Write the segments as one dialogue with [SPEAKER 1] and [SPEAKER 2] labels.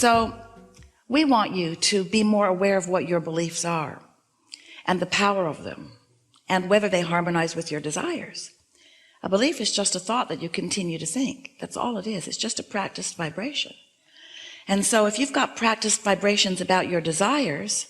[SPEAKER 1] So we want you to be more aware of what your beliefs are and the power of them and whether they harmonize with your desires. A belief is just a thought that you continue to think. That's all it is. It's just a practiced vibration. And so if you've got practiced vibrations about your desires,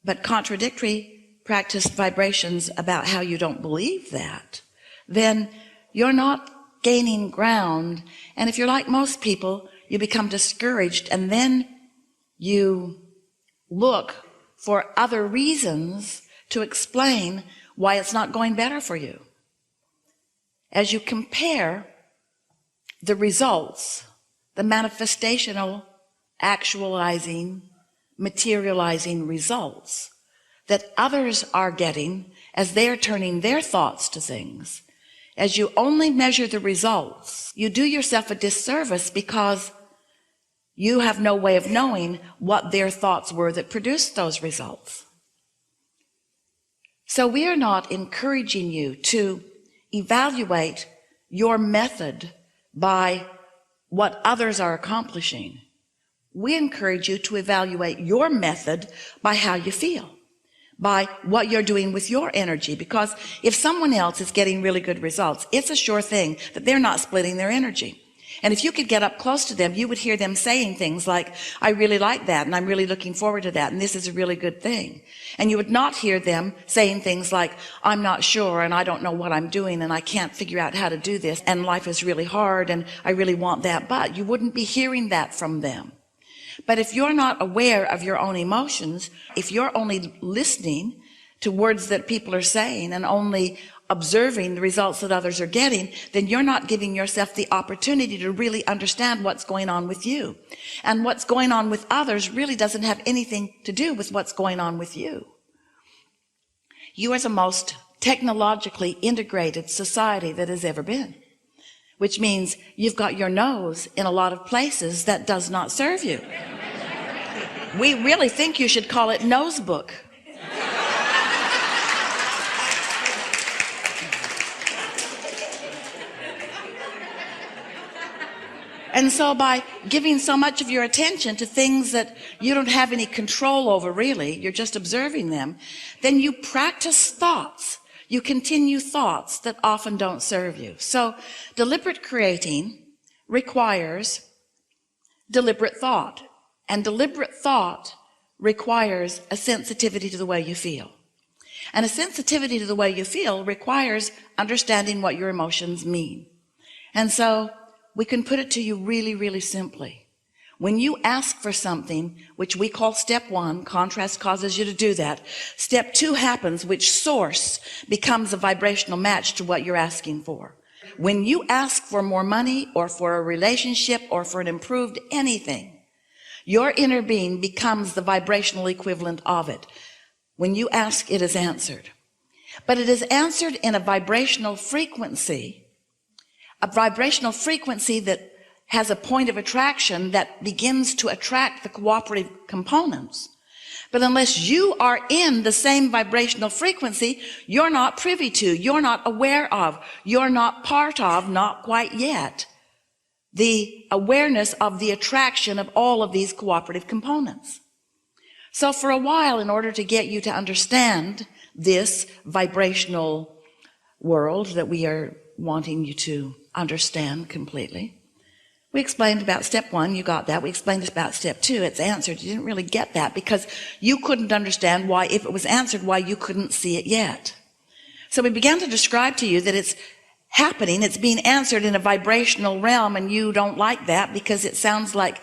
[SPEAKER 1] but contradictory practiced vibrations about how you don't believe that, then you're not gaining ground. And if you're like most people, you become discouraged, and then you look for other reasons to explain why it's not going better for you. As you compare the results, the manifestational, actualizing, materializing results that others are getting as they're turning their thoughts to things, as you only measure the results, you do yourself a disservice because you have no way of knowing what their thoughts were that produced those results. So we are not encouraging you to evaluate your method by what others are accomplishing. We encourage you to evaluate your method by how you feel, by what you're doing with your energy, because if someone else is getting really good results, it's a sure thing that they're not splitting their energy. And if you could get up close to them, you would hear them saying things like, I really like that, and I'm really looking forward to that, and this is a really good thing. And you would not hear them saying things like, I'm not sure, and I don't know what I'm doing, and I can't figure out how to do this, and life is really hard, and I really want that. But you wouldn't be hearing that from them. But if you're not aware of your own emotions, if you're only listening to words that people are saying and only observing the results that others are getting, then you're not giving yourself the opportunity to really understand what's going on with you. And what's going on with others really doesn't have anything to do with what's going on with you. You are the most technologically integrated society that has ever been, which means you've got your nose in a lot of places that does not serve you. We really think you should call it nose book. And so by giving so much of your attention to things that you don't have any control over really, you're just observing them, then you practice thoughts. You continue thoughts that often don't serve you. So deliberate creating requires deliberate thought. And deliberate thought requires a sensitivity to the way you feel. And a sensitivity to the way you feel requires understanding what your emotions mean. And so we can put it to you really, really simply. When you ask for something, which we call step 1, contrast causes you to do that. Step 2 happens, which source becomes a vibrational match to what you're asking for. When you ask for more money or for a relationship or for an improved anything, your inner being becomes the vibrational equivalent of it. When you ask, it is answered. But it is answered in a vibrational frequency that has a point of attraction that begins to attract the cooperative components. But unless you are in the same vibrational frequency, you're not privy to, you're not aware of, you're not part of, not quite yet, the awareness of the attraction of all of these cooperative components. So for a while, in order to get you to understand this vibrational world that we are wanting you to understand completely, we explained about step 1, you got that. We explained about step 2, it's answered. You didn't really get that because you couldn't understand why, if it was answered, why you couldn't see it yet. So we began to describe to you that it's happening, it's being answered in a vibrational realm, and you don't like that because it sounds like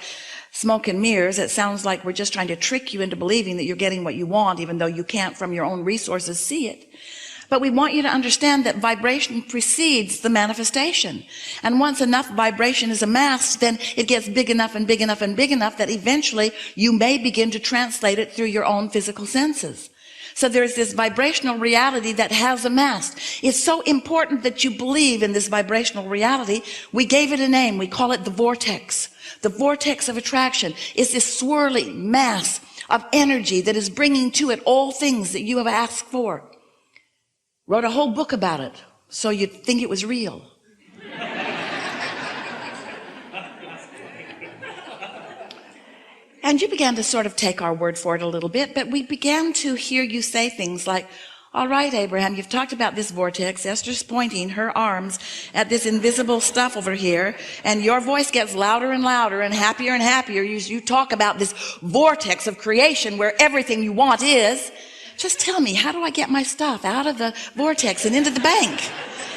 [SPEAKER 1] smoke and mirrors. It sounds like we're just trying to trick you into believing that you're getting what you want, even though you can't from your own resources see it. But we want you to understand that vibration precedes the manifestation. And once enough vibration is amassed, then it gets big enough and big enough and big enough that eventually you may begin to translate it through your own physical senses. So there's this vibrational reality that has amassed. It's so important that you believe in this vibrational reality. We gave it a name. We call it the vortex. The vortex of attraction is this swirling mass of energy that is bringing to it all things that you have asked for. Wrote a whole book about it so you'd think it was real. And you began to sort of take our word for it a little bit, but we began to hear you say things like, all right, Abraham, you've talked about this vortex. Esther's pointing her arms at this invisible stuff over here, and your voice gets louder and louder and happier. You talk about this vortex of creation where everything you want is. Just tell me, how do I get my stuff out of the vortex and into the bank?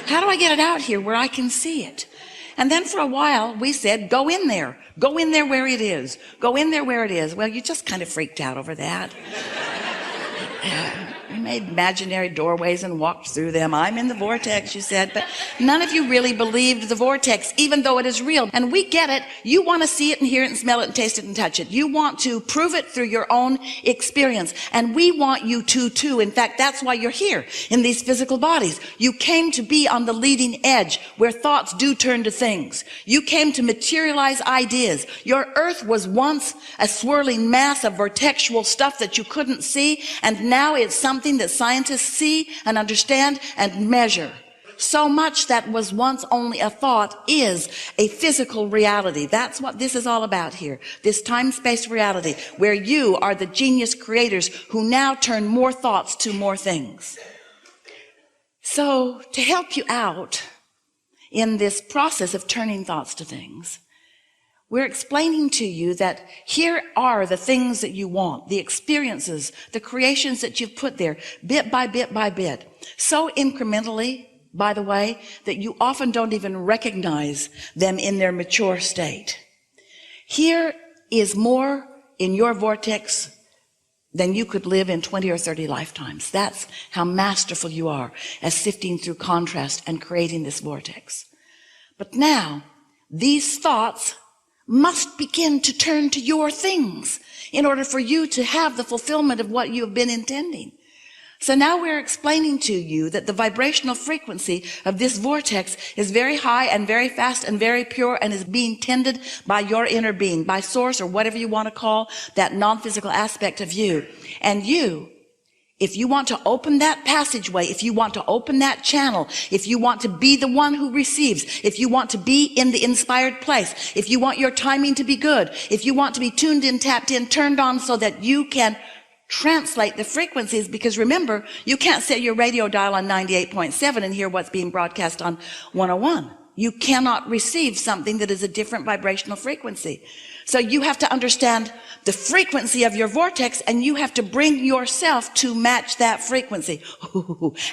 [SPEAKER 1] How do I get it out here where I can see it? And then for a while, we said, go in there. Go in there where it is. Go in there where it is. Well, you just kind of freaked out over that. We made imaginary doorways and walked through them. I'm in the vortex, you said, but none of you really believed the vortex, even though it is real. And we get it. You want to see it and hear it and smell it and taste it and touch it. You want to prove it through your own experience. And we want you to too. In fact, that's why you're here in these physical bodies. You came to be on the leading edge where thoughts do turn to things. You came to materialize ideas. Your earth was once a swirling mass of vortexual stuff that you couldn't see, and now it's something that scientists see and understand and measure. So much that was once only a thought is a physical reality. That's what this is all about here. This time-space reality where you are the genius creators who now turn more thoughts to more things. So to help you out in this process of turning thoughts to things, we're explaining to you that here are the things that you want, the experiences, the creations that you've put there, bit by bit by bit. So incrementally, by the way, that you often don't even recognize them in their mature state. Here is more in your vortex than you could live in 20 or 30 lifetimes. That's how masterful you are at sifting through contrast and creating this vortex. But now, these thoughts must begin to turn to your things in order for you to have the fulfillment of what you have been intending. So now we're explaining to you that the vibrational frequency of this vortex is very high and very fast and very pure and is being tended by your inner being, by source or whatever you want to call that non-physical aspect of you. And you, if you want to open that passageway, if you want to open that channel, if you want to be the one who receives, if you want to be in the inspired place, if you want your timing to be good, if you want to be tuned in, tapped in, turned on so that you can translate the frequencies, because remember, you can't set your radio dial on 98.7 and hear what's being broadcast on 101. You cannot receive something that is a different vibrational frequency. So you have to understand the frequency of your vortex, and you have to bring yourself to match that frequency.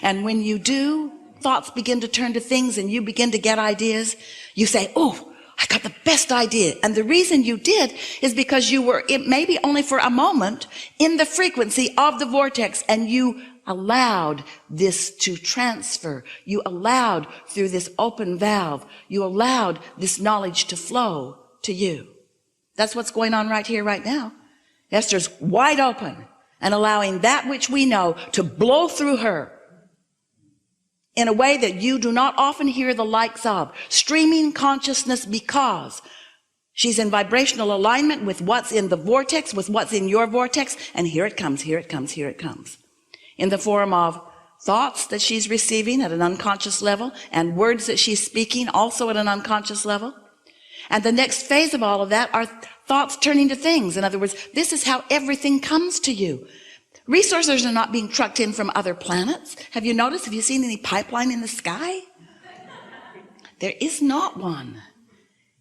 [SPEAKER 1] And when you do, thoughts begin to turn to things and you begin to get ideas. You say, oh, I got the best idea. And the reason you did is because you were, it maybe only for a moment, in the frequency of the vortex, and you allowed this to transfer. You allowed through this open valve, you allowed this knowledge to flow to you. That's what's going on right here, right now. Esther's wide open and allowing that which we know to blow through her in a way that you do not often hear the likes of. Streaming consciousness, because she's in vibrational alignment with what's in the vortex, with what's in your vortex. And here it comes, here it comes, here it comes. In the form of thoughts that she's receiving at an unconscious level, and words that she's speaking also at an unconscious level. And the next phase of all of that are thoughts turning to things. In other words, this is how everything comes to you. Resources are not being trucked in from other planets. Have you noticed? Have you seen any pipeline in the sky? There is not one.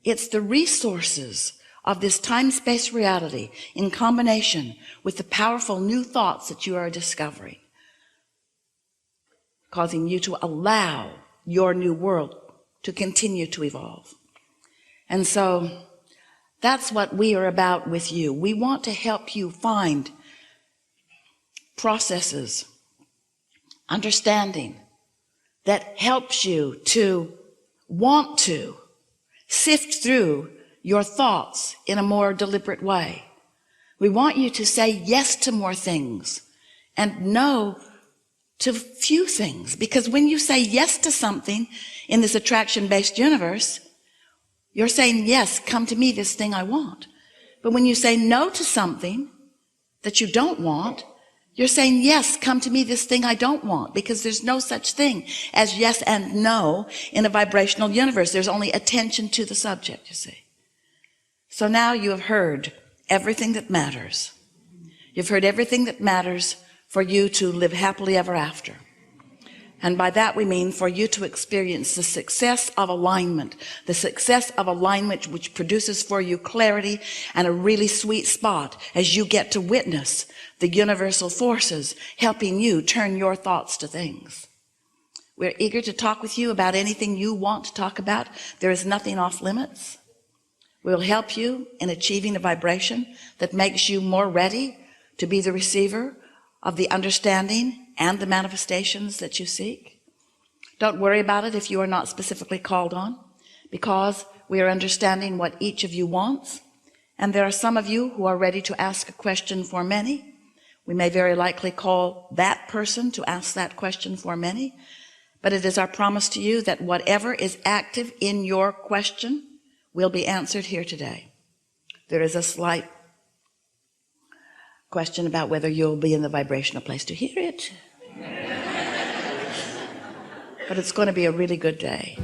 [SPEAKER 1] It's the resources of this time-space reality in combination with the powerful new thoughts that you are discovering, causing you to allow your new world to continue to evolve. And so that's what we are about with you. We want to help you find processes, understanding that helps you to want to sift through your thoughts in a more deliberate way. We want you to say yes to more things and no to few things, because when you say yes to something in this attraction-based universe, you're saying, yes, come to me, this thing I want. But when you say no to something that you don't want, you're saying, yes, come to me, this thing I don't want, because there's no such thing as yes and no in a vibrational universe. There's only attention to the subject, you see. So now you have heard everything that matters. You've heard everything that matters for you to live happily ever after. And by that we mean for you to experience the success of alignment which produces for you clarity and a really sweet spot as you get to witness the universal forces helping you turn your thoughts to things. We're eager to talk with you about anything you want to talk about. There is nothing off limits. We'll help you in achieving a vibration that makes you more ready to be the receiver of the understanding and the manifestations that you seek. Don't worry about it if you are not specifically called on, because we are understanding what each of you wants. And there are some of you who are ready to ask a question for many. We may very likely call that person to ask that question for many. But it is our promise to you that whatever is active in your question will be answered here today. There is a slight question about whether you'll be in the vibrational place to hear it. But it's going to be a really good day.